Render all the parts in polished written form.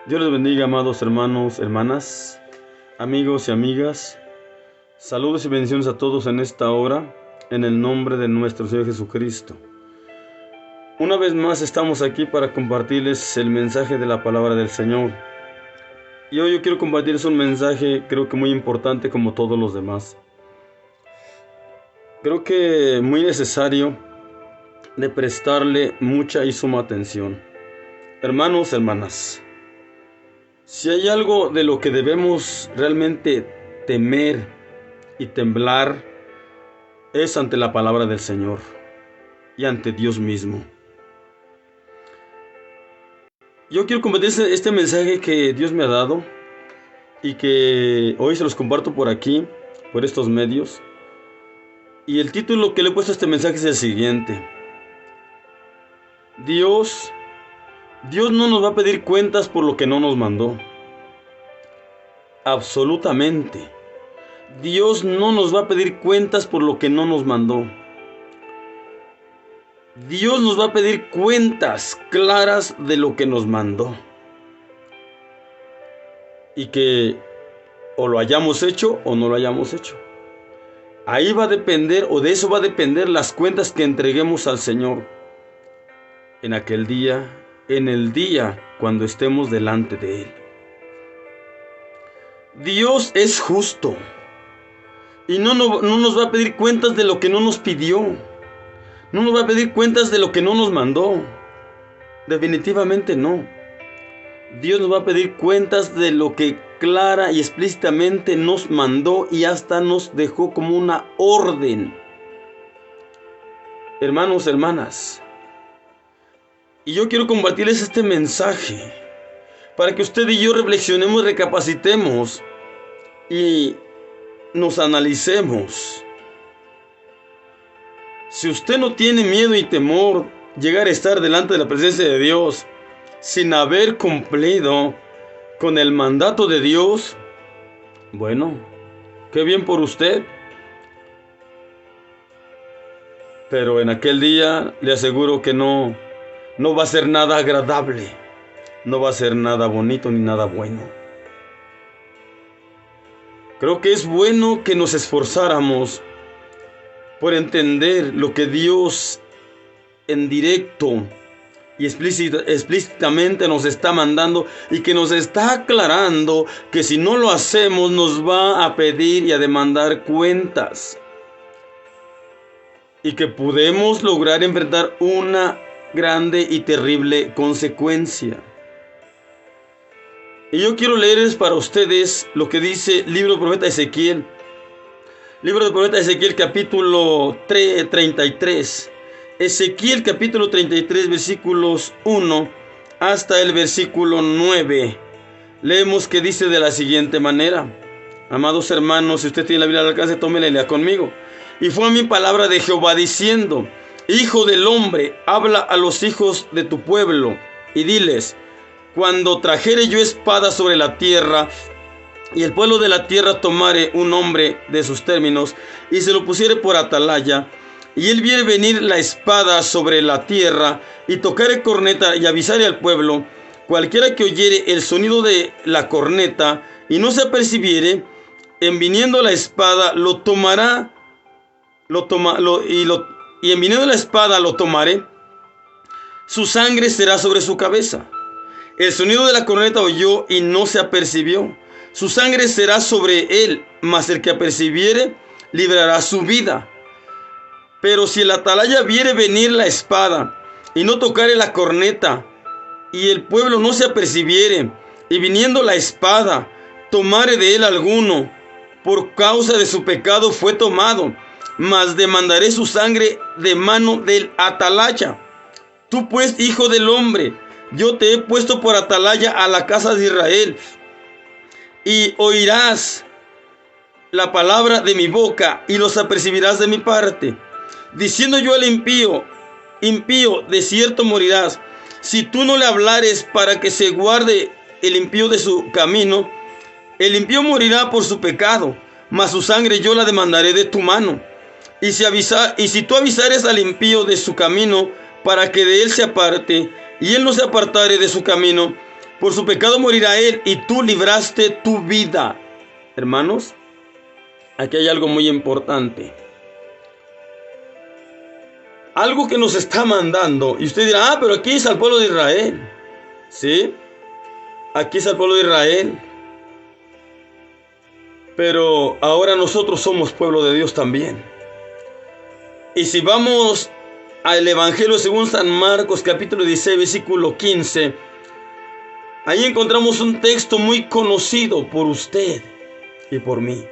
Dios les bendiga, amados hermanos, hermanas, amigos y amigas. Saludos y bendiciones a todos en esta hora, en el nombre de nuestro Señor Jesucristo. Una vez más estamos aquí para compartirles el mensaje de la palabra del Señor. Y hoy yo quiero compartirles un mensaje, creo que muy importante como todos los demás. Creo que muy necesario de prestarle mucha y suma atención. Hermanos, hermanas, si hay algo de lo que debemos realmente temer y temblar, es ante la palabra del Señor y ante Dios mismo. Yo quiero compartir este mensaje que Dios me ha dado y que hoy se los comparto por aquí, por estos medios. Y el título que le he puesto a este mensaje es el siguiente: Dios no nos va a pedir cuentas por lo que no nos mandó. Absolutamente. Dios no nos va a pedir cuentas por lo que no nos mandó. Dios nos va a pedir cuentas claras de lo que nos mandó. Y que o lo hayamos hecho o no lo hayamos hecho. Ahí va a depender, o de eso va a depender las cuentas que entreguemos al Señor en aquel día, en el día cuando estemos delante de Él. Dios es justo y no nos va a pedir cuentas de lo que no nos pidió. No nos va a pedir cuentas de lo que no nos mandó. Definitivamente no. Dios nos va a pedir cuentas de lo que clara y explícitamente nos mandó y hasta nos dejó como una orden. Hermanos, hermanas, y yo quiero compartirles este mensaje para que usted y yo reflexionemos, recapacitemos y nos analicemos. Si usted no tiene miedo y temor llegar a estar delante de la presencia de Dios sin haber cumplido con el mandato de Dios, bueno, qué bien por usted. Pero en aquel día le aseguro que no va a ser nada agradable, no va a ser nada bonito ni nada bueno. Creo que es bueno que nos esforzáramos por entender lo que Dios en directo y explícitamente nos está mandando y que nos está aclarando que si no lo hacemos nos va a pedir y a demandar cuentas. Y que podemos lograr enfrentar una grande y terrible consecuencia. Y yo quiero leerles para ustedes lo que dice el libro del profeta Ezequiel. Libro del profeta Ezequiel, capítulo 33. Ezequiel, capítulo 33, versículos 1 hasta el versículo 9. Leemos que dice de la siguiente manera. Amados hermanos, si usted tiene la Biblia al alcance, tómela y lea conmigo. Y fue a mí palabra de Jehová diciendo: Hijo del hombre, habla a los hijos de tu pueblo y diles: cuando trajere yo espada sobre la tierra, y el pueblo de la tierra tomare un hombre de sus términos, y se lo pusiere por atalaya, y él viere venir la espada sobre la tierra, y tocare corneta, y avisare al pueblo, cualquiera que oyere el sonido de la corneta, y no se apercibiere, en viniendo la espada lo tomará, y en viniendo la espada lo tomare, su sangre será sobre su cabeza. El sonido de la corneta oyó y no se apercibió. Su sangre será sobre él, mas el que apercibiere librará su vida. Pero si el atalaya viere venir la espada y no tocare la corneta, y el pueblo no se apercibiere, y viniendo la espada tomare de él alguno, por causa de su pecado fue tomado, mas demandaré su sangre de mano del atalaya. Tú pues, hijo del hombre, yo te he puesto por atalaya a la casa de Israel, y oirás la palabra de mi boca, y los apercibirás de mi parte. Diciendo yo al impío, impío, de cierto morirás, si tú no le hablares para que se guarde el impío de su camino. El impío morirá por su pecado, mas su sangre yo la demandaré de tu mano. Y si tú avisares al impío de su camino, para que de él se aparte, y él no se apartare de su camino, Por su pecado morirá él y tú libraste tu vida. Hermanos, aquí hay algo muy importante. Algo que nos está mandando. Y usted dirá, pero aquí es al pueblo de Israel. ¿Sí? Aquí es al pueblo de Israel. Pero ahora nosotros somos pueblo de Dios también. Y si vamos al Evangelio según San Marcos, capítulo 16, versículo 15, ahí encontramos un texto muy conocido por usted y por mí.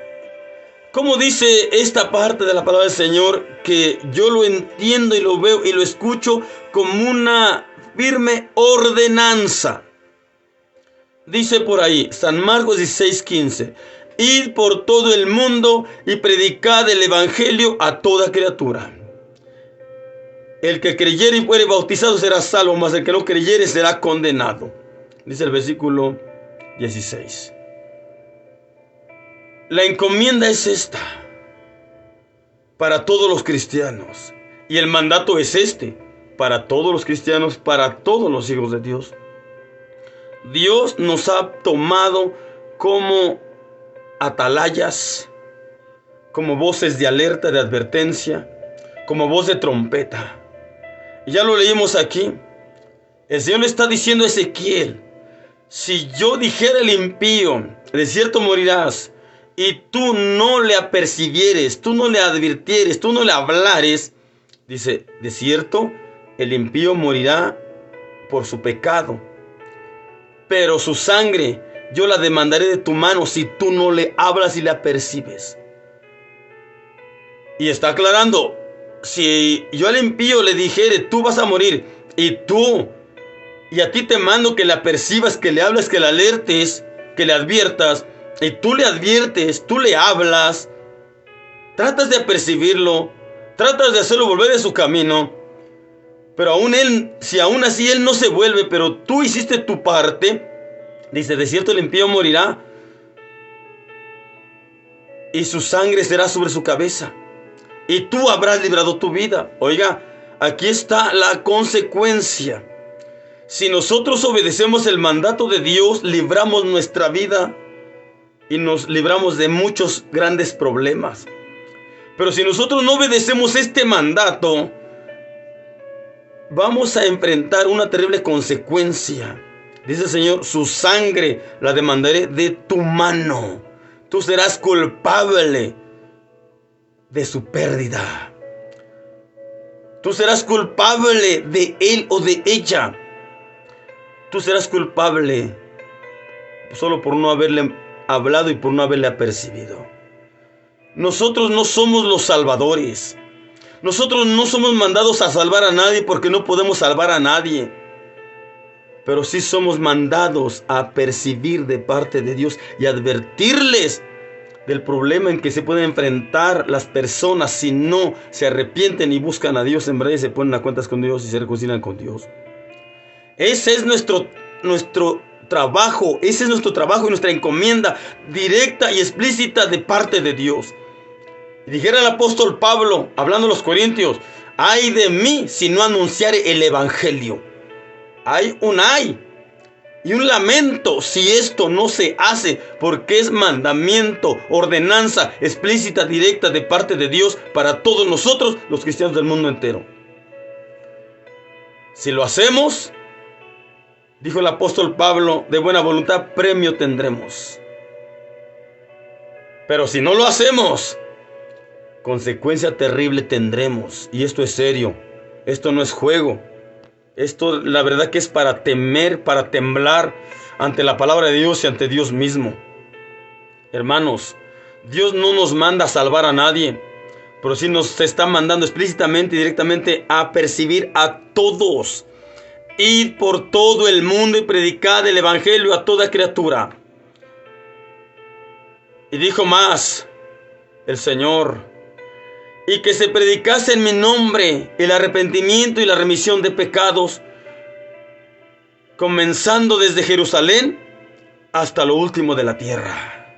¿Cómo dice esta parte de la palabra del Señor? Que yo lo entiendo y lo veo y lo escucho como una firme ordenanza. Dice por ahí, San Marcos 16, 15. Id por todo el mundo y predicad el evangelio a toda criatura. El que creyere y fuere bautizado será salvo, mas el que no creyere será condenado. Dice el versículo 16. La encomienda es esta para todos los cristianos. Y el mandato es este para todos los cristianos, para todos los hijos de Dios. Dios nos ha tomado como atalayas, como voces de alerta, de advertencia, como voz de trompeta. Y ya lo leímos aquí. El Señor le está diciendo a Ezequiel: si yo dijera al impío, de cierto morirás, y tú no le apercibieres, tú no le advirtieres, tú no le hablares, dice, de cierto, el impío morirá por su pecado, pero su sangre yo la demandaré de tu mano si tú no le hablas y le apercibes. Y está aclarando, si yo al impío le dijere, tú vas a morir, y a ti te mando que le apercibas, que le hables, que le alertes, que le adviertas, y tú le adviertes, tú le hablas, tratas de apercibirlo, tratas de hacerlo volver de su camino, pero si aún así él no se vuelve, pero tú hiciste tu parte, dice, de cierto el impío morirá y su sangre será sobre su cabeza y tú habrás librado tu vida. Oiga, aquí está la consecuencia. Si nosotros obedecemos el mandato de Dios, libramos nuestra vida y nos libramos de muchos grandes problemas. Pero si nosotros no obedecemos este mandato, vamos a enfrentar una terrible consecuencia. Dice el Señor, su sangre la demandaré de tu mano. Tú serás culpable de su pérdida. Tú serás culpable de él o de ella. Tú serás culpable solo por no haberle hablado y por no haberle apercibido. Nosotros no somos los salvadores. Nosotros no somos mandados a salvar a nadie porque no podemos salvar a nadie. Pero sí somos mandados a percibir de parte de Dios y advertirles del problema en que se pueden enfrentar las personas si no se arrepienten y buscan a Dios en verdad y se ponen a cuentas con Dios y se reconcilian con Dios. Ese es nuestro trabajo, ese es nuestro trabajo y nuestra encomienda directa y explícita de parte de Dios. Y dijera el apóstol Pablo, hablando a los corintios, ay de mí si no anunciare el evangelio. Hay un ay y un lamento si esto no se hace, porque es mandamiento, ordenanza explícita, directa de parte de Dios para todos nosotros, los cristianos del mundo entero. Si lo hacemos, dijo el apóstol Pablo, de buena voluntad premio tendremos. Pero si no lo hacemos, consecuencia terrible tendremos. Y esto es serio, esto no es juego. Esto la verdad que es para temer, para temblar ante la palabra de Dios y ante Dios mismo. Hermanos, Dios no nos manda a salvar a nadie, pero sí nos está mandando explícitamente y directamente a percibir a todos. Id por todo el mundo y predicad el evangelio a toda criatura. Y dijo más el Señor, y que se predicase en mi nombre el arrepentimiento y la remisión de pecados, comenzando desde Jerusalén hasta lo último de la tierra.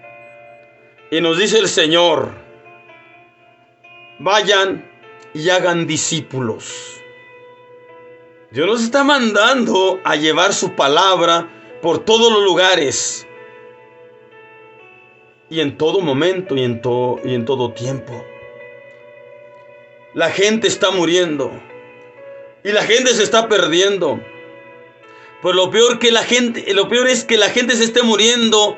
Y nos dice el Señor, vayan y hagan discípulos. Dios nos está mandando a llevar su palabra por todos los lugares y en todo momento y en todo tiempo. La gente está muriendo y la gente se está perdiendo. Pues lo peor es que la gente se esté muriendo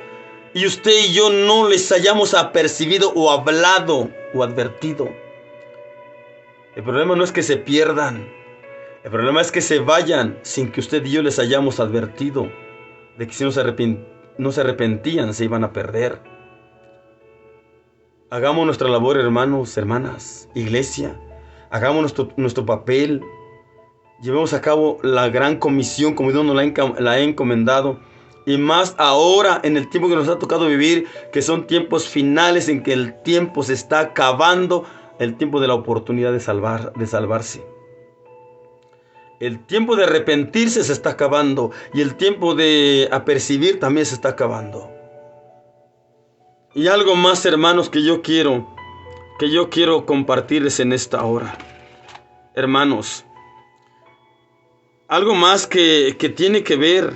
y usted y yo no les hayamos apercibido o hablado o advertido. El problema no es que se pierdan. El problema es que se vayan sin que usted y yo les hayamos advertido de que si no se arrepentían se iban a perder. Hagamos nuestra labor, hermanos, hermanas, iglesia. Hagamos nuestro papel. Llevemos a cabo la gran comisión como Dios nos la ha encomendado. Y más ahora en el tiempo que nos ha tocado vivir, que son tiempos finales en que el tiempo se está acabando, el tiempo de la oportunidad de salvarse. El tiempo de arrepentirse se está acabando y el tiempo de apercibir también se está acabando. Y algo más, hermanos, que yo quiero compartirles en esta hora. Hermanos, algo más que tiene que ver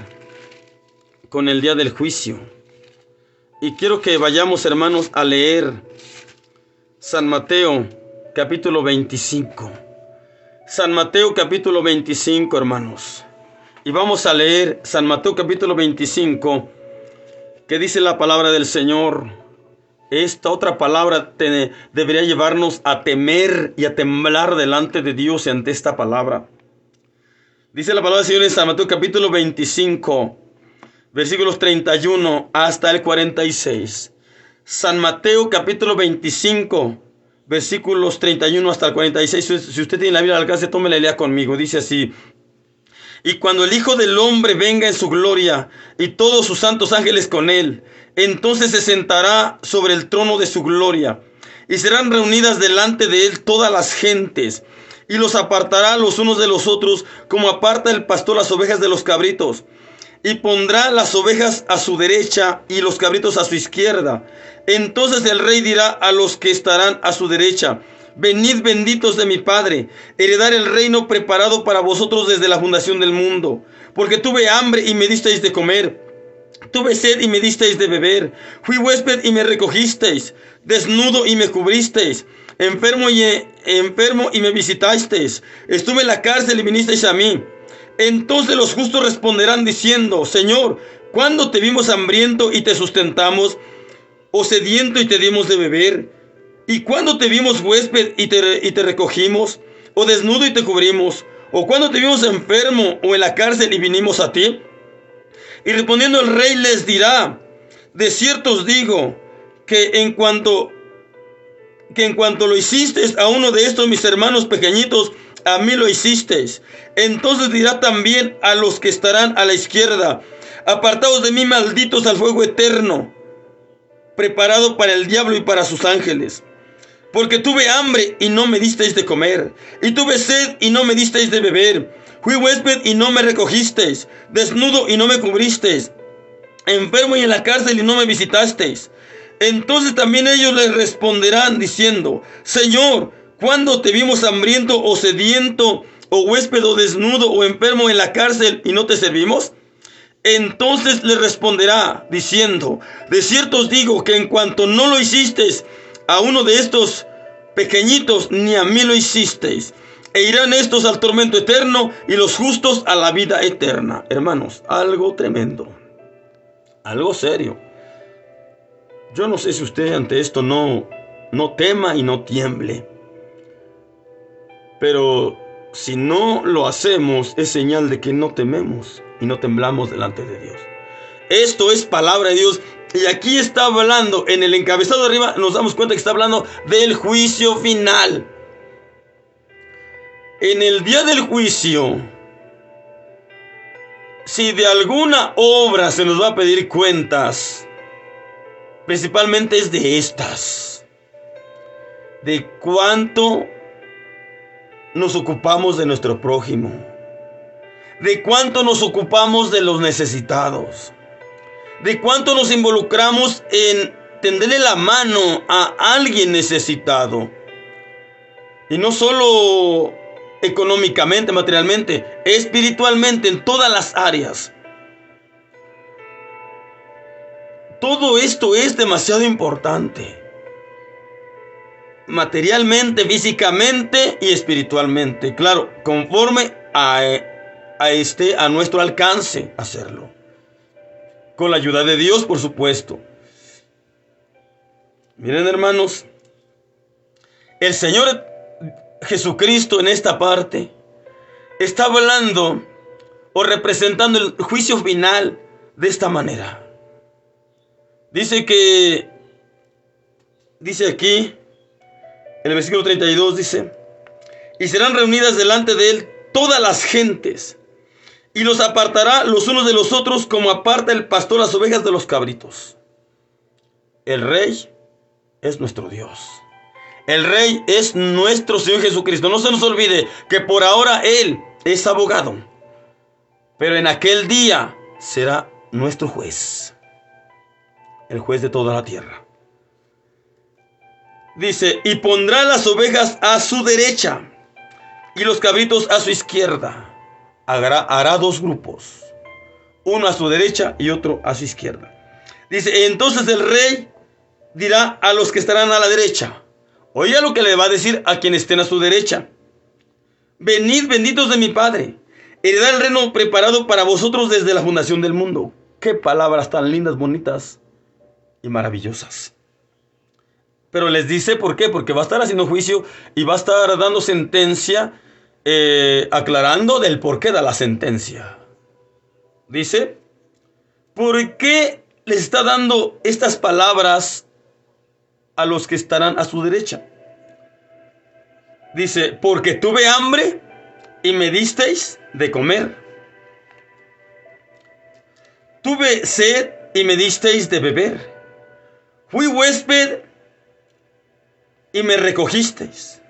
con el día del juicio. Y quiero que vayamos, hermanos, a leer San Mateo, capítulo 25. San Mateo, capítulo 25, hermanos. Y vamos a leer San Mateo, capítulo 25, que dice la palabra del Señor. Esta otra palabra debería llevarnos a temer y a temblar delante de Dios ante esta palabra. Dice la palabra del Señor en San Mateo, capítulo 25, versículos 31 hasta el 46. San Mateo, capítulo 25, versículos 31 hasta el 46. Si usted tiene la Biblia al alcance, tómela y lea conmigo. Dice así: y cuando el Hijo del Hombre venga en su gloria y todos sus santos ángeles con él, entonces se sentará sobre el trono de su gloria y serán reunidas delante de él todas las gentes, y los apartará los unos de los otros, como aparta el pastor las ovejas de los cabritos. Y pondrá las ovejas a su derecha y los cabritos a su izquierda. Entonces el rey dirá a los que estarán a su derecha: venid, benditos de mi Padre, heredar el reino preparado para vosotros desde la fundación del mundo. Porque tuve hambre y me disteis de comer, tuve sed y me disteis de beber, fui huésped y me recogisteis, desnudo y me cubristeis, enfermo y me visitasteis, estuve en la cárcel y vinisteis a mí. Entonces los justos responderán diciendo: Señor, ¿cuándo te vimos hambriento y te sustentamos, o sediento y te dimos de beber? ¿Y cuándo te vimos huésped y te recogimos, o desnudo y te cubrimos? ¿O cuándo te vimos enfermo o en la cárcel y vinimos a ti? Y respondiendo el rey les dirá: de cierto os digo que en cuanto lo hicisteis a uno de estos mis hermanos pequeñitos, a mí lo hicisteis. Entonces dirá también a los que estarán a la izquierda: apartaos de mí, malditos, al fuego eterno, preparado para el diablo y para sus ángeles. Porque tuve hambre y no me disteis de comer, y tuve sed y no me disteis de beber, fui huésped y no me recogisteis, desnudo y no me cubristeis, enfermo y en la cárcel y no me visitasteis. Entonces también ellos les responderán diciendo: Señor, ¿cuándo te vimos hambriento o sediento, o huésped o desnudo o enfermo en la cárcel y no te servimos? Entonces les responderá diciendo: de cierto os digo que en cuanto no lo hicisteis a uno de estos pequeñitos, ni a mí lo hicisteis. E irán estos al tormento eterno y los justos a la vida eterna. Hermanos, algo tremendo, algo serio. Yo no sé si usted ante esto no tema y no tiemble. Pero si no lo hacemos, es señal de que no tememos y no temblamos delante de Dios. Esto es palabra de Dios. Y aquí está hablando, en el encabezado de arriba, nos damos cuenta que está hablando del juicio final. En el día del juicio, si de alguna obra se nos va a pedir cuentas, principalmente es de estas: de cuánto nos ocupamos de nuestro prójimo, de cuánto nos ocupamos de los necesitados, de cuánto nos involucramos en tenderle la mano a alguien necesitado. Y no solo económicamente, materialmente, espiritualmente, en todas las áreas. Todo esto es demasiado importante. Materialmente, físicamente y espiritualmente. Claro, conforme a nuestro alcance hacerlo. Con la ayuda de Dios, por supuesto. Miren, hermanos, el Señor Jesucristo en esta parte está hablando o representando el juicio final de esta manera. Dice aquí, en el versículo 32 dice: y serán reunidas delante de él todas las gentes, y los apartará los unos de los otros, como aparta el pastor las ovejas de los cabritos. El Rey es nuestro Dios. El Rey es nuestro Señor Jesucristo. No se nos olvide que por ahora Él es abogado, pero en aquel día será nuestro juez, el juez de toda la tierra. Dice: y pondrá las ovejas a su derecha y los cabritos a su izquierda. Hará dos grupos, uno a su derecha y otro a su izquierda. Dice: entonces el Rey dirá a los que estarán a la derecha. Oiga lo que le va a decir a quienes estén a su derecha: venid, benditos de mi Padre, heredad el reino preparado para vosotros desde la fundación del mundo. Qué palabras tan lindas, bonitas y maravillosas. Pero les dice por qué, porque va a estar haciendo juicio y va a estar dando sentencia, aclarando del porqué de la sentencia. Dice: ¿por qué les está dando estas palabras a los que estarán a su derecha? Dice: porque tuve hambre y me disteis de comer. Tuve sed y me disteis de beber. Fui huésped y me recogisteis.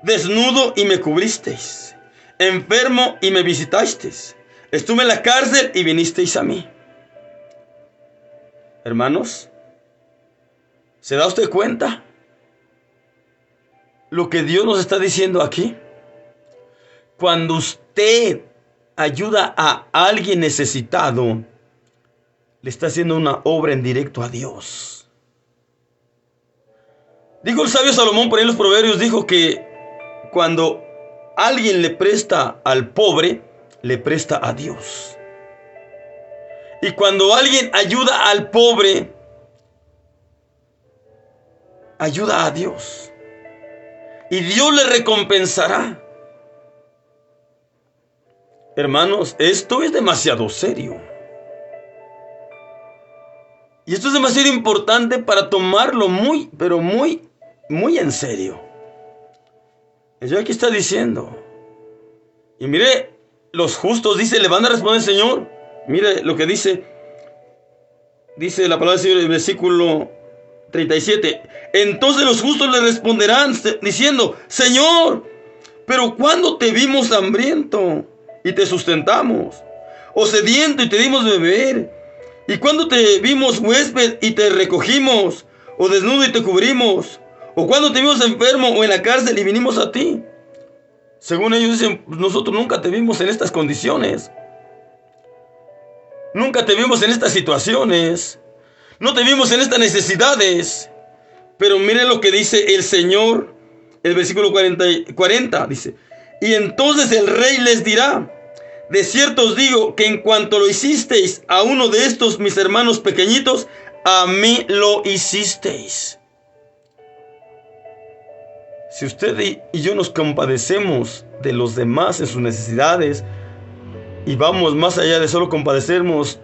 Desnudo y me cubristeis. Enfermo y me visitasteis. Estuve en la cárcel y vinisteis a mí. Hermanos, ¿se da usted cuenta lo que Dios nos está diciendo aquí? Cuando usted ayuda a alguien necesitado, le está haciendo una obra en directo a Dios. Dijo el sabio Salomón por ahí en los Proverbios, dijo que cuando alguien le presta al pobre, le presta a Dios. Y cuando alguien ayuda al pobre, ayuda a Dios. Y Dios le recompensará. Hermanos, esto es demasiado serio. Y esto es demasiado importante para tomarlo muy, pero muy en serio. El Señor aquí está diciendo. Y mire, los justos, dice, le van a responder al Señor. Mire lo que dice. Dice la palabra del Señor en el versículo 37. Entonces los justos le responderán diciendo: Señor, pero ¿cuándo te vimos hambriento y te sustentamos? O sediento y te dimos de beber. ¿Y cuándo te vimos huésped y te recogimos? ¿O desnudo y te cubrimos? ¿O cuándo te vimos enfermo o en la cárcel y vinimos a ti? Según ellos dicen: nosotros nunca te vimos en estas condiciones. Nunca te vimos en estas situaciones. No te vimos en estas necesidades. Pero miren lo que dice el Señor. El versículo 40 dice: y entonces el Rey les dirá: de cierto os digo que en cuanto lo hicisteis a uno de estos mis hermanos pequeñitos, a mí lo hicisteis. Si usted y yo nos compadecemos de los demás en sus necesidades y vamos más allá de solo compadecernos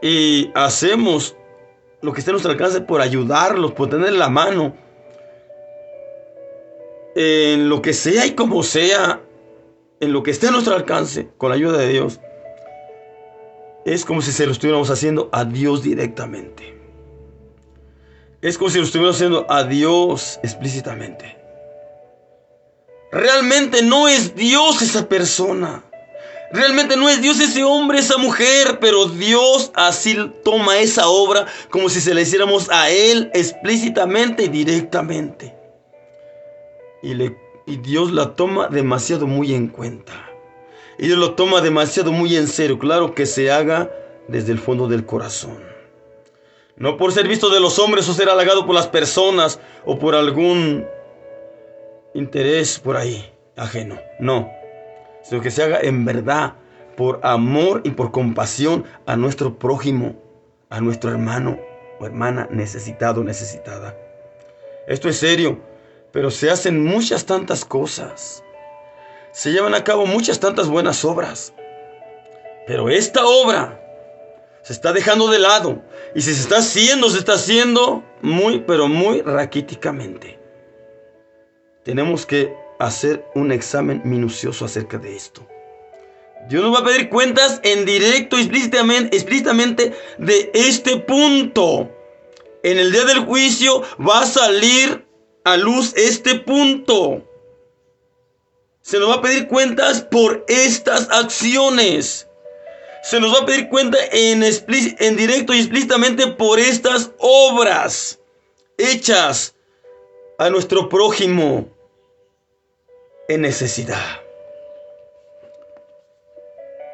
y hacemos lo que esté a nuestro alcance por ayudarlos, por tener la mano en lo que sea y como sea, en lo que esté a nuestro alcance, con la ayuda de Dios, es como si se lo estuviéramos haciendo a Dios directamente. Es como si lo estuviéramos haciendo a Dios explícitamente. Realmente no es Dios esa persona. Realmente no es Dios ese hombre, esa mujer, pero Dios así toma esa obra como si se la hiciéramos a Él explícitamente y directamente. Y Dios la toma demasiado muy en cuenta. Y Dios lo toma demasiado muy en serio. Claro que se haga desde el fondo del corazón. No por ser visto de los hombres o ser halagado por las personas o por algún interés por ahí ajeno. No, sino que se haga en verdad por amor y por compasión a nuestro prójimo, a nuestro hermano o hermana necesitado o necesitada. Esto es serio, pero se hacen muchas tantas cosas. Se llevan a cabo muchas tantas buenas obras. Pero esta obra se está dejando de lado. Y si se está haciendo muy, pero muy raquíticamente. Tenemos que hacer un examen minucioso acerca de esto. Dios nos va a pedir cuentas en directo, explícitamente de este punto. En el día del juicio va a salir a luz este punto. Se nos va a pedir cuentas por estas acciones. Se nos va a pedir cuenta en directo y explícitamente por estas obras hechas a nuestro prójimo en necesidad.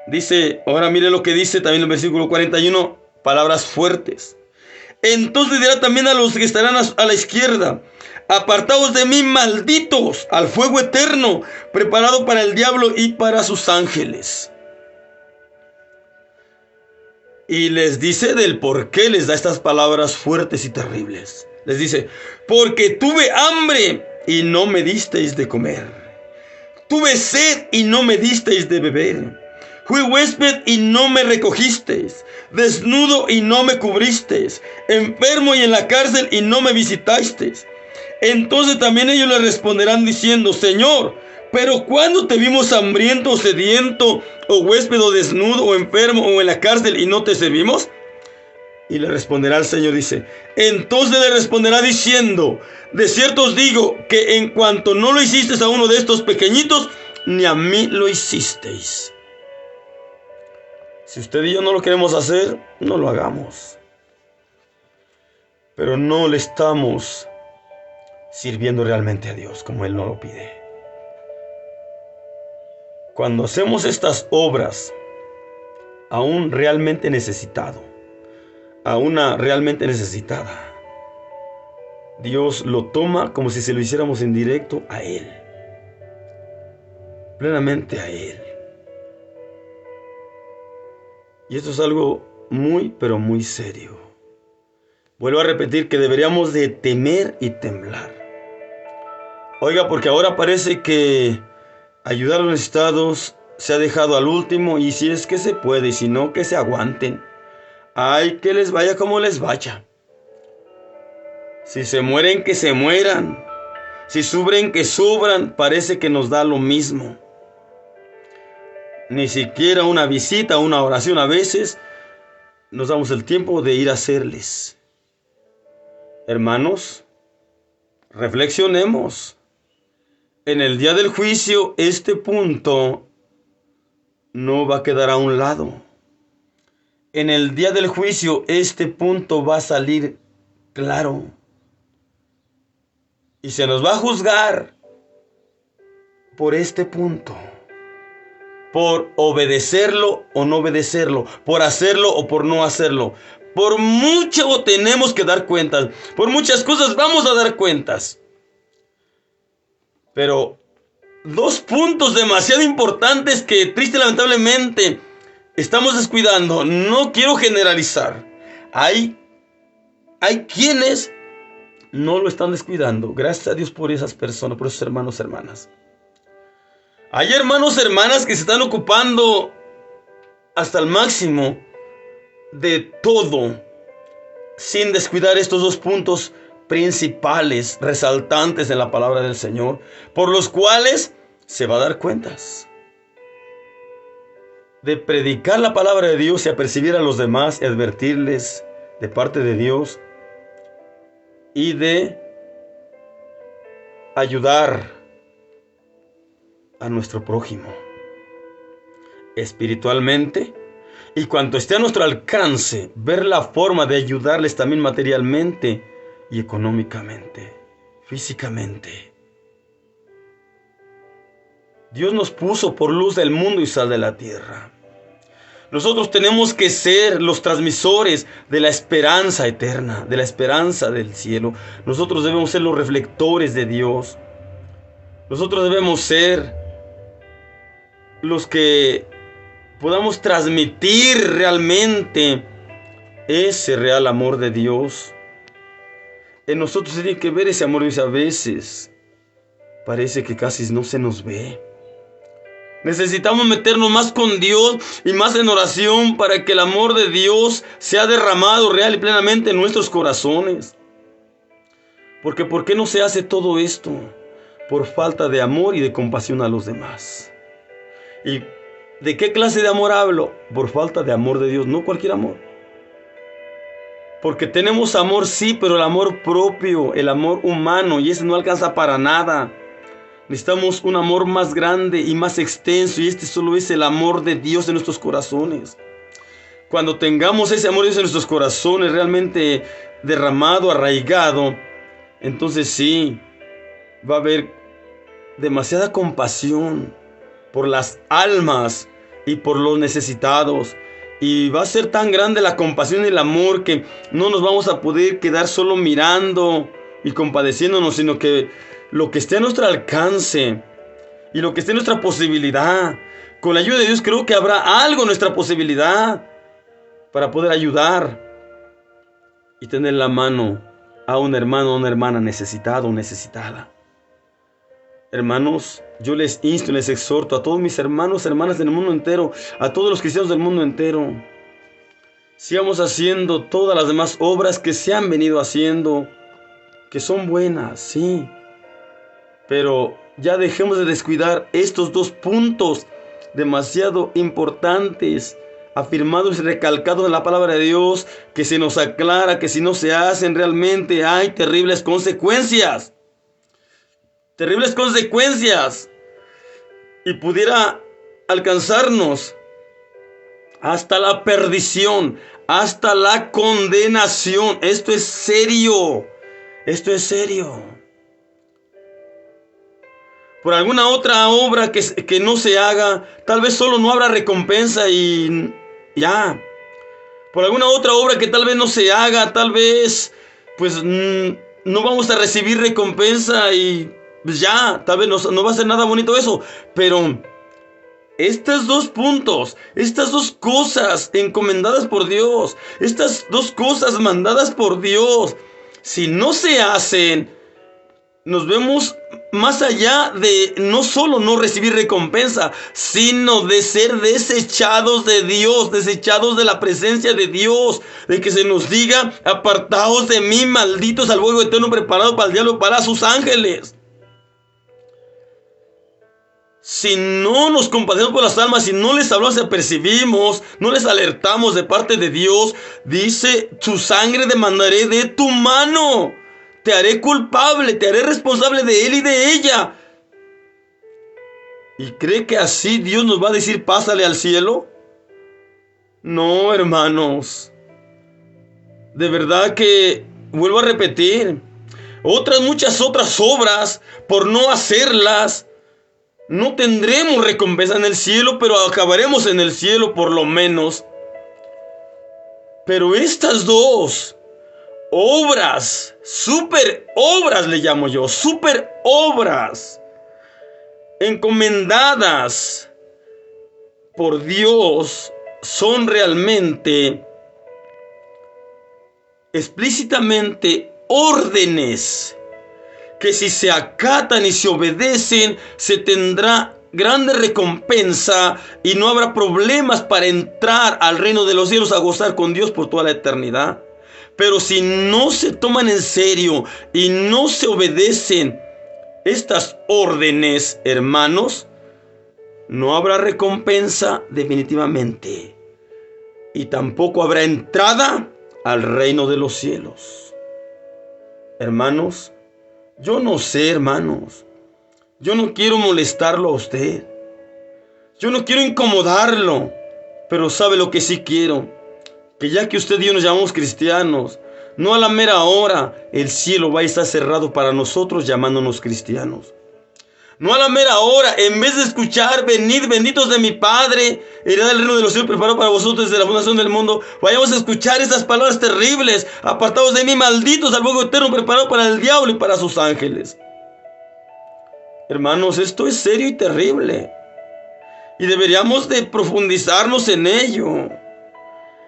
Dice, ahora mire lo que dice también el versículo 41, palabras fuertes. Entonces dirá también a los que estarán a la izquierda: apartaos de mí, malditos, al fuego eterno, preparado para el diablo y para sus ángeles. Y les dice del por qué les da estas palabras fuertes y terribles. Les dice: porque tuve hambre y no me disteis de comer. Tuve sed y no me disteis de beber. Fui huésped y no me recogisteis. Desnudo y no me cubristeis. Enfermo y en la cárcel y no me visitasteis. Entonces también ellos le responderán diciendo: Señor, pero ¿cuándo te vimos hambriento o sediento, o huésped o desnudo, o enfermo, o en la cárcel y no te servimos? Y le responderá el Señor, dice, entonces le responderá diciendo: de cierto os digo que en cuanto no lo hicisteis a uno de estos pequeñitos, ni a mí lo hicisteis. Si usted y yo no lo queremos hacer, no lo hagamos. Pero no le estamos sirviendo realmente a Dios como Él nos lo pide. Cuando hacemos estas obras a un realmente necesitado, a una realmente necesitada, Dios lo toma como si se lo hiciéramos en directo a Él, plenamente a Él. Y esto es algo muy, pero muy serio. Vuelvo a repetir que deberíamos de temer y temblar. Oiga, porque ahora parece que ayudar a los necesitados se ha dejado al último, y si es que se puede, y si no, que se aguanten. Ay, que les vaya como les vaya. Si se mueren, que se mueran. Si sufren, que sufran. Parece que nos da lo mismo. Ni siquiera una visita, una oración a veces nos damos el tiempo de ir a hacerles. Hermanos, reflexionemos. En el día del juicio, este punto no va a quedar a un lado. En el día del juicio, este punto va a salir claro. Y se nos va a juzgar por este punto. Por obedecerlo o no obedecerlo. Por hacerlo o por no hacerlo. Por mucho tenemos que dar cuentas. Por muchas cosas vamos a dar cuentas. Pero dos puntos demasiado importantes que triste lamentablemente estamos descuidando. No quiero generalizar. Hay quienes no lo están descuidando. Gracias a Dios por esas personas, por esos hermanos, hermanas. Hay hermanos, hermanas que se están ocupando hasta el máximo de todo, sin descuidar estos dos puntos principales, resaltantes en la palabra del Señor, por los cuales se va a dar cuentas. De predicar la palabra de Dios y apercibir a los demás y advertirles de parte de Dios, y de ayudar a nuestro prójimo espiritualmente, y cuanto esté a nuestro alcance, ver la forma de ayudarles también materialmente y económicamente, físicamente. Dios nos puso por luz del mundo y sal de la tierra. Nosotros tenemos que ser los transmisores de la esperanza eterna, de la esperanza del cielo. Nosotros debemos ser los reflectores de Dios. Nosotros debemos ser los que podamos transmitir realmente ese real amor de Dios. En nosotros tiene que ver ese amor, y a veces parece que casi no se nos ve. Necesitamos meternos más con Dios y más en oración para que el amor de Dios sea derramado real y plenamente en nuestros corazones. Porque ¿por qué no se hace todo esto? Por falta de amor y de compasión a los demás. ¿Y de qué clase de amor hablo? Por falta de amor de Dios, no cualquier amor. Porque tenemos amor, sí, pero el amor propio, el amor humano, y ese no alcanza para nada. Necesitamos un amor más grande y más extenso, y este solo es el amor de Dios en nuestros corazones. Cuando tengamos ese amor de Dios en nuestros corazones realmente derramado, arraigado, entonces sí, va a haber demasiada compasión por las almas y por los necesitados. Y va a ser tan grande la compasión y el amor que no nos vamos a poder quedar solo mirando y compadeciéndonos, sino que lo que esté a nuestro alcance y lo que esté en nuestra posibilidad, con la ayuda de Dios creo que habrá algo en nuestra posibilidad para poder ayudar y tener la mano a un hermano o una hermana necesitado o necesitada. Hermanos, yo les insto, les exhorto a todos mis hermanos, hermanas del mundo entero, a todos los cristianos del mundo entero. Sigamos haciendo todas las demás obras que se han venido haciendo, que son buenas, sí. Pero ya dejemos de descuidar estos dos puntos demasiado importantes, afirmados y recalcados en la palabra de Dios, que se nos aclara que si no se hacen realmente hay terribles consecuencias. Terribles consecuencias. Y pudiera alcanzarnos hasta la perdición, hasta la condenación. Esto es serio. Esto es serio. Por alguna otra obra que no se haga, tal vez solo no habrá recompensa y ya. Por alguna otra obra que tal vez no se haga, tal vez pues no vamos a recibir recompensa y pues ya, tal vez no va a ser nada bonito eso. Pero estos dos puntos, estas dos cosas encomendadas por Dios, estas dos cosas mandadas por Dios, si no se hacen, nos vemos más allá de no solo no recibir recompensa, sino de ser desechados de Dios, desechados de la presencia de Dios, de que se nos diga: apartaos de mí, malditos, al fuego eterno preparado para el diablo, para sus ángeles. Si no nos compadecemos por las almas, si no les hablamos, apercibimos, no les alertamos de parte de Dios, dice: su sangre demandaré de tu mano. Te haré culpable, te haré responsable de él y de ella. ¿Y cree que así Dios nos va a decir: pásale al cielo? No, hermanos. De verdad que, vuelvo a repetir, muchas otras obras, por no hacerlas, no tendremos recompensa en el cielo, pero acabaremos en el cielo por lo menos. Pero estas dos obras, super obras le llamo yo, super obras, encomendadas por Dios, son realmente, explícitamente órdenes que si se acatan y se obedecen, se tendrá grande recompensa y no habrá problemas para entrar al reino de los cielos a gozar con Dios por toda la eternidad. Pero si no se toman en serio y no se obedecen estas órdenes, hermanos, no habrá recompensa definitivamente. Y tampoco habrá entrada al reino de los cielos. Hermanos, yo no sé, hermanos. Yo no quiero molestarlo a usted. Yo no quiero incomodarlo. Pero sabe lo que sí quiero: que ya que usted y yo nos llamamos cristianos, no a la mera hora el cielo va a estar cerrado para nosotros llamándonos cristianos. No a la mera hora. En vez de escuchar, venid benditos de mi Padre, heredad del reino de los cielos preparado para vosotros desde la fundación del mundo. Vayamos a escuchar esas palabras terribles. Apartados de mí, malditos, al fuego eterno preparado para el diablo y para sus ángeles. Hermanos, esto es serio y terrible. Y deberíamos de profundizarnos en ello.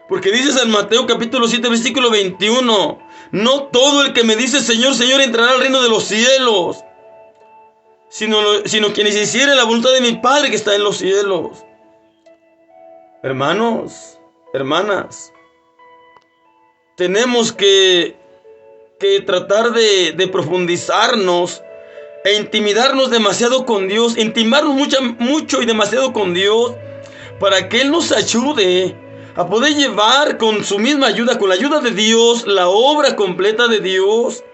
Porque dice San Mateo capítulo 7 versículo 21. No todo el que me dice Señor, Señor entrará al reino de los cielos, sino quienes hicieren la voluntad de mi Padre que está en los cielos. Hermanos, hermanas, tenemos que tratar de profundizarnos e intimidarnos demasiado con Dios, intimarnos mucho y demasiado con Dios, para que Él nos ayude a poder llevar con su misma ayuda, con la ayuda de Dios, la obra completa de Dios.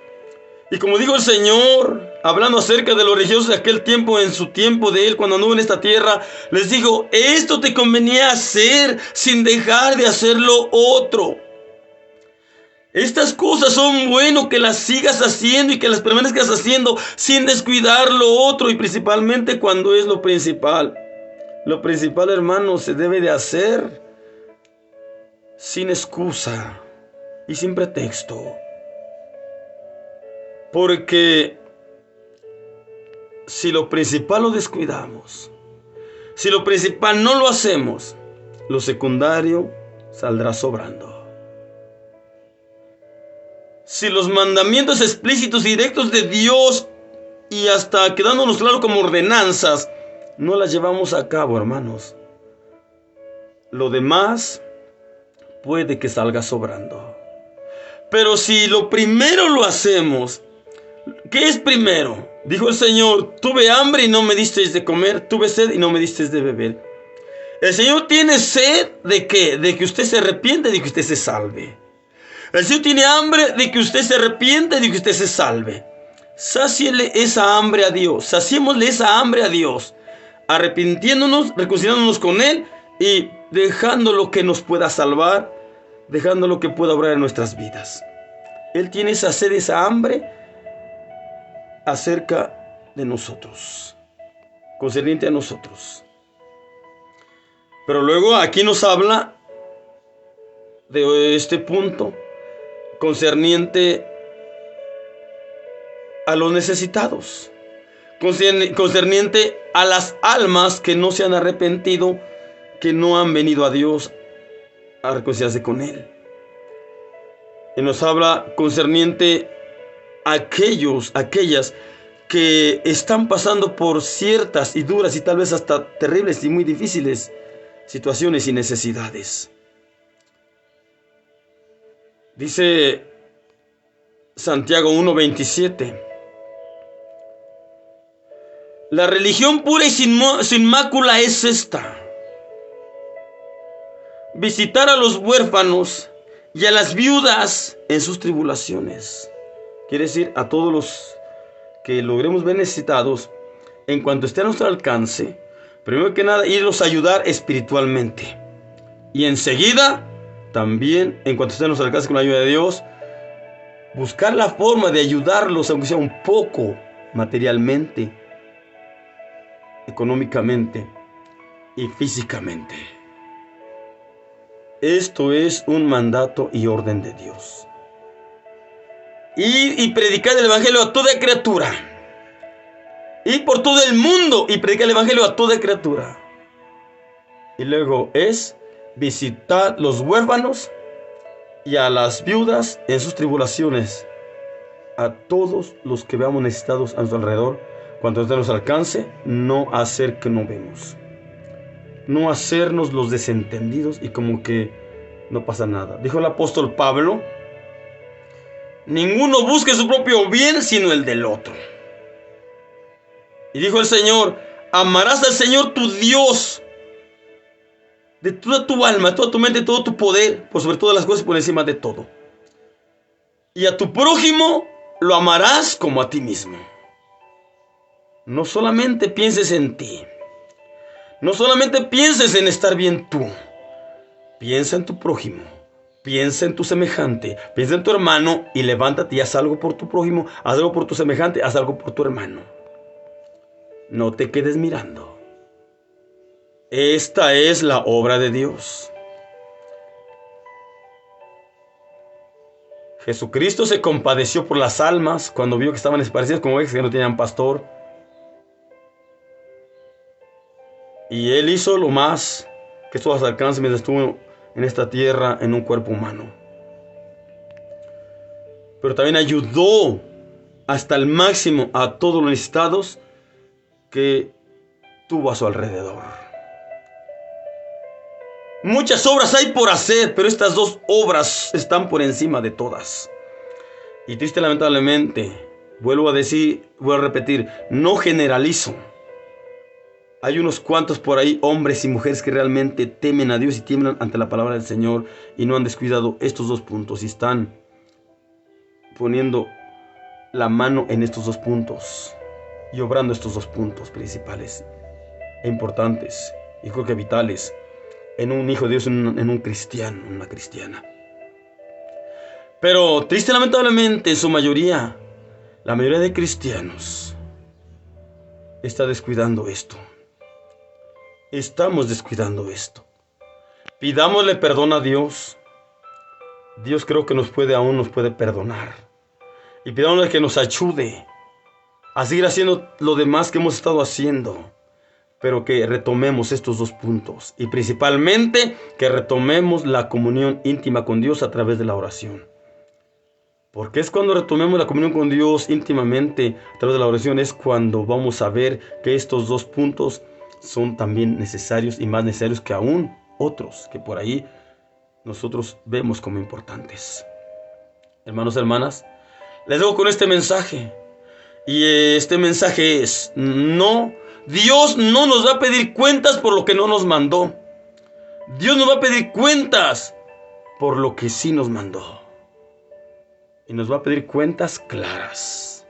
Y como dijo el Señor, hablando acerca de los religiosos de aquel tiempo, en su tiempo de Él, cuando anduvo en esta tierra, les dijo: esto te convenía hacer sin dejar de hacer lo otro. Estas cosas son bueno que las sigas haciendo y que las permanezcas haciendo sin descuidar lo otro, y principalmente cuando es lo principal. Lo principal, hermanos, se debe de hacer sin excusa y sin pretexto. Porque si lo principal lo descuidamos, si lo principal no lo hacemos, lo secundario saldrá sobrando. Si los mandamientos explícitos y directos de Dios, y hasta quedándonos claro como ordenanzas, no las llevamos a cabo, hermanos, lo demás puede que salga sobrando. Pero si lo primero lo hacemos, ¿qué es primero? Dijo el Señor: tuve hambre y no me disteis de comer, tuve sed y no me disteis de beber. El Señor tiene sed ¿de qué? De que usted se arrepiente, de que usted se salve. El Señor tiene hambre de que usted se arrepiente, de que usted se salve. Sáciele esa hambre a Dios, saciémosle esa hambre a Dios, arrepintiéndonos, reconciliándonos con Él y dejando lo que nos pueda salvar, dejando lo que pueda obrar en nuestras vidas. Él tiene esa sed, esa hambre acerca de nosotros, concerniente a nosotros. Pero luego aquí nos habla de este punto concerniente a los necesitados, concerniente a las almas que no se han arrepentido, que no han venido a Dios a reconciliarse con Él. Y nos habla concerniente a aquellas que están pasando por ciertas y duras y tal vez hasta terribles y muy difíciles situaciones y necesidades. Dice Santiago 1:27: la religión pura y sin mácula es esta: visitar a los huérfanos y a las viudas en sus tribulaciones. Quiere decir, a todos los que logremos ver necesitados, en cuanto esté a nuestro alcance, primero que nada, irlos a ayudar espiritualmente. Y enseguida, también, en cuanto esté a nuestro alcance con la ayuda de Dios, buscar la forma de ayudarlos, aunque sea un poco, materialmente, económicamente y físicamente. Esto es un mandato y orden de Dios. Y predicar el evangelio a toda criatura. Ir por todo el mundo y predicar el evangelio a toda criatura. Y luego es visitar los huérfanos y a las viudas en sus tribulaciones. A todos los que veamos necesitados a nuestro alrededor, cuando esté a nuestro alcance, no hacer que no vemos. No hacernos los desentendidos y como que no pasa nada. Dijo el apóstol Pablo: ninguno busque su propio bien, sino el del otro. Y dijo el Señor: amarás al Señor tu Dios de toda tu alma, toda tu mente, todo tu poder, por sobre todas las cosas y por encima de todo. Y a tu prójimo lo amarás como a ti mismo. No solamente pienses en ti. No solamente pienses en estar bien tú. Piensa en tu prójimo. Piensa en tu semejante. Piensa en tu hermano y levántate y haz algo por tu prójimo. Haz algo por tu semejante. Haz algo por tu hermano. No te quedes mirando. Esta es la obra de Dios. Jesucristo se compadeció por las almas cuando vio que estaban esparcidas como ovejas que no tenían pastor. Y Él hizo lo más que estuvo a su alcance mientras estuvo en esta tierra en un cuerpo humano. Pero también ayudó hasta el máximo a todos los necesitados que tuvo a su alrededor. Muchas obras hay por hacer, pero estas dos obras están por encima de todas. Y triste, lamentablemente, vuelvo a repetir, no generalizo. Hay unos cuantos por ahí, hombres y mujeres, que realmente temen a Dios y tiemblan ante la palabra del Señor y no han descuidado estos dos puntos y están poniendo la mano en estos dos puntos y obrando estos dos puntos principales e importantes y creo que vitales en un hijo de Dios, en un cristiano, una cristiana. Pero triste, lamentablemente, en su mayoría, la mayoría de cristianos está descuidando esto. Estamos descuidando esto. Pidámosle perdón a Dios. Dios creo que aún nos puede perdonar. Y pidámosle que nos ayude a seguir haciendo lo demás que hemos estado haciendo. Pero que retomemos estos dos puntos. Y principalmente que retomemos la comunión íntima con Dios a través de la oración. Porque es cuando retomemos la comunión con Dios íntimamente a través de la oración, es cuando vamos a ver que estos dos puntos son también necesarios y más necesarios que aún otros que por ahí nosotros vemos como importantes. Hermanos, hermanas, les dejo con este mensaje. Y este mensaje es: Dios no nos va a pedir cuentas por lo que no nos mandó. Dios nos va a pedir cuentas por lo que sí nos mandó. Y nos va a pedir cuentas claras.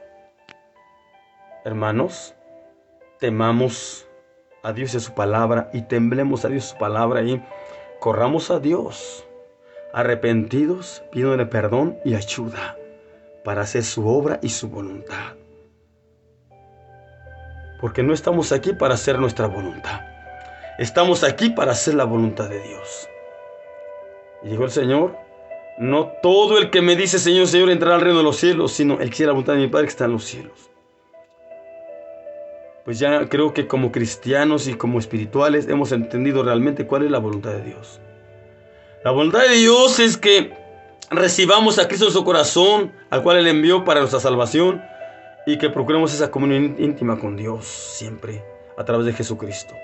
Hermanos, temamos a Dios y a su palabra y temblemos a Dios y a su palabra y corramos a Dios arrepentidos, pidiéndole perdón y ayuda para hacer su obra y su voluntad. Porque no estamos aquí para hacer nuestra voluntad. Estamos aquí para hacer la voluntad de Dios. Y dijo el Señor: no todo el que me dice Señor, Señor entrará al reino de los cielos, sino el que hiciera la voluntad de mi Padre que está en los cielos. Pues ya creo que como cristianos y como espirituales hemos entendido realmente cuál es la voluntad de Dios. La voluntad de Dios es que recibamos a Cristo en su corazón, al cual Él envió para nuestra salvación, y que procuremos esa comunión íntima con Dios siempre a través de Jesucristo.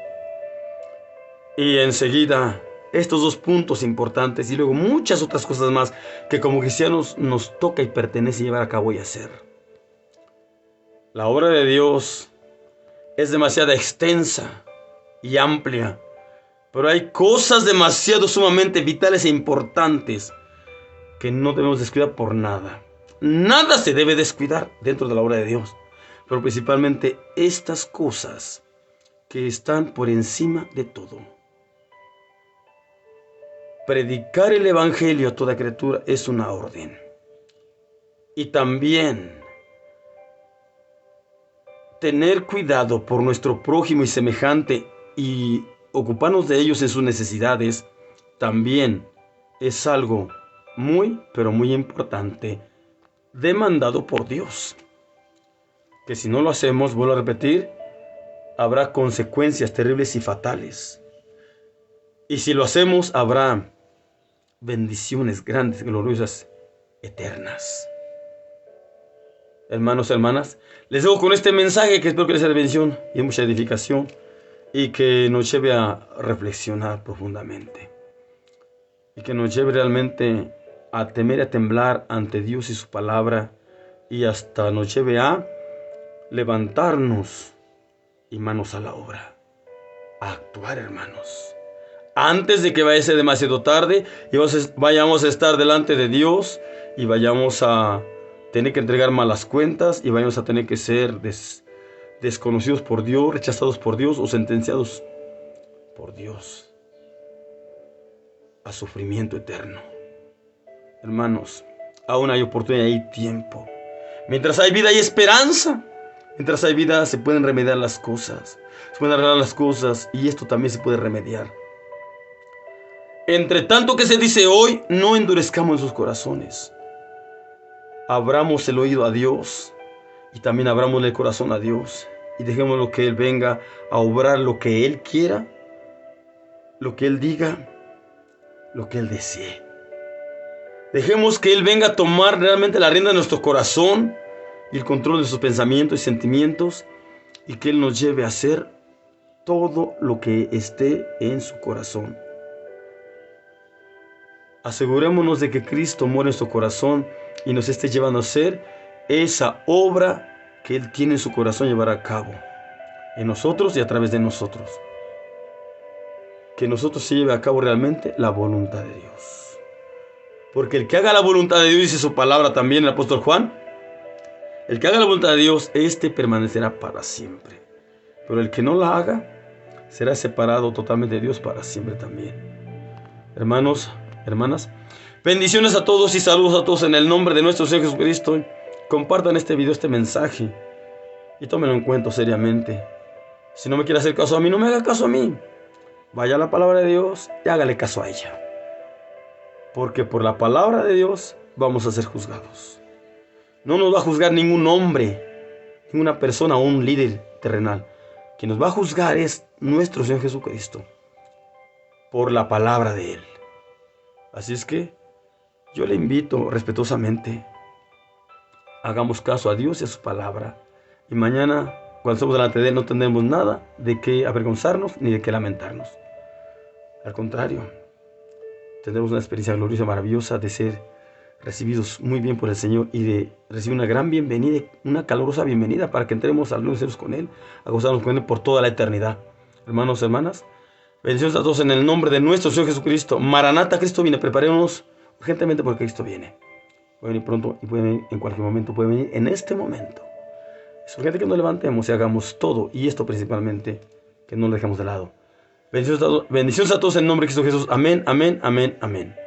Y enseguida estos dos puntos importantes y luego muchas otras cosas más que como cristianos nos toca y pertenece llevar a cabo y hacer. La obra de Dios es demasiado extensa y amplia, pero hay cosas demasiado sumamente vitales e importantes que no debemos descuidar por nada. Nada se debe descuidar dentro de la obra de Dios, pero principalmente estas cosas que están por encima de todo. Predicar el evangelio a toda criatura es una orden. Y también tener cuidado por nuestro prójimo y semejante y ocuparnos de ellos en sus necesidades también es algo muy, pero muy importante, demandado por Dios. Que si no lo hacemos, vuelvo a repetir, habrá consecuencias terribles y fatales. Y si lo hacemos, habrá bendiciones grandes, gloriosas, eternas. Hermanos, hermanas, les dejo con este mensaje que espero que les sea de bendición y de mucha edificación y que nos lleve a reflexionar profundamente y que nos lleve realmente a temer y a temblar ante Dios y su palabra y hasta nos lleve a levantarnos y manos a la obra, a actuar, hermanos, antes de que vaya a ser demasiado tarde y vayamos a estar delante de Dios y vayamos a tener que entregar malas cuentas y vayamos a tener que ser desconocidos por Dios, rechazados por Dios o sentenciados por Dios a sufrimiento eterno. Hermanos, aún hay oportunidad y hay tiempo. Mientras hay vida hay esperanza. Mientras hay vida se pueden remediar las cosas, se pueden arreglar las cosas y esto también se puede remediar. Entre tanto que se dice hoy, no endurezcamos sus corazones. Abramos el oído a Dios y también abramos el corazón a Dios y dejémoslo que Él venga a obrar lo que Él quiera, lo que Él diga, lo que Él desee. Dejemos que Él venga a tomar realmente la rienda de nuestro corazón y el control de sus pensamientos y sentimientos y que Él nos lleve a hacer todo lo que esté en su corazón. Asegurémonos de que Cristo muere en nuestro corazón y nos esté llevando a hacer esa obra que Él tiene en su corazón llevar a cabo en nosotros y a través de nosotros. Que nosotros se lleve a cabo realmente la voluntad de Dios. Porque el que haga la voluntad de Dios, dice su palabra también el apóstol Juan, el que haga la voluntad de Dios, éste permanecerá para siempre. Pero el que no la haga, será separado totalmente de Dios para siempre también. Hermanos, hermanas, bendiciones a todos y saludos a todos en el nombre de nuestro Señor Jesucristo. Compartan este video, este mensaje y tómenlo en cuenta seriamente. Si no me quiere hacer caso a mí, no me haga caso a mí. Vaya a la palabra de Dios y hágale caso a ella. Porque por la palabra de Dios vamos a ser juzgados. No nos va a juzgar ningún hombre, ninguna persona o un líder terrenal. Quien nos va a juzgar es nuestro Señor Jesucristo. Por la palabra de Él. Así es que yo le invito respetuosamente, hagamos caso a Dios y a su palabra. Y mañana, cuando estemos delante de Él, no tendremos nada de qué avergonzarnos ni de qué lamentarnos. Al contrario, tendremos una experiencia gloriosa, maravillosa de ser recibidos muy bien por el Señor y de recibir una gran bienvenida, una calurosa bienvenida para que entremos al nuevo con Él, a gozarnos con Él por toda la eternidad. Hermanos, hermanas, bendiciones a todos en el nombre de nuestro Señor Jesucristo. Maranata, Cristo viene. Preparémonos urgentemente porque Cristo viene. Puede venir pronto y puede venir en cualquier momento. Puede venir en este momento. Es urgente que nos levantemos y hagamos todo. Y esto principalmente, que no lo dejemos de lado. Bendiciones a todos en el nombre de Cristo Jesús. Amén, amén, amén, amén.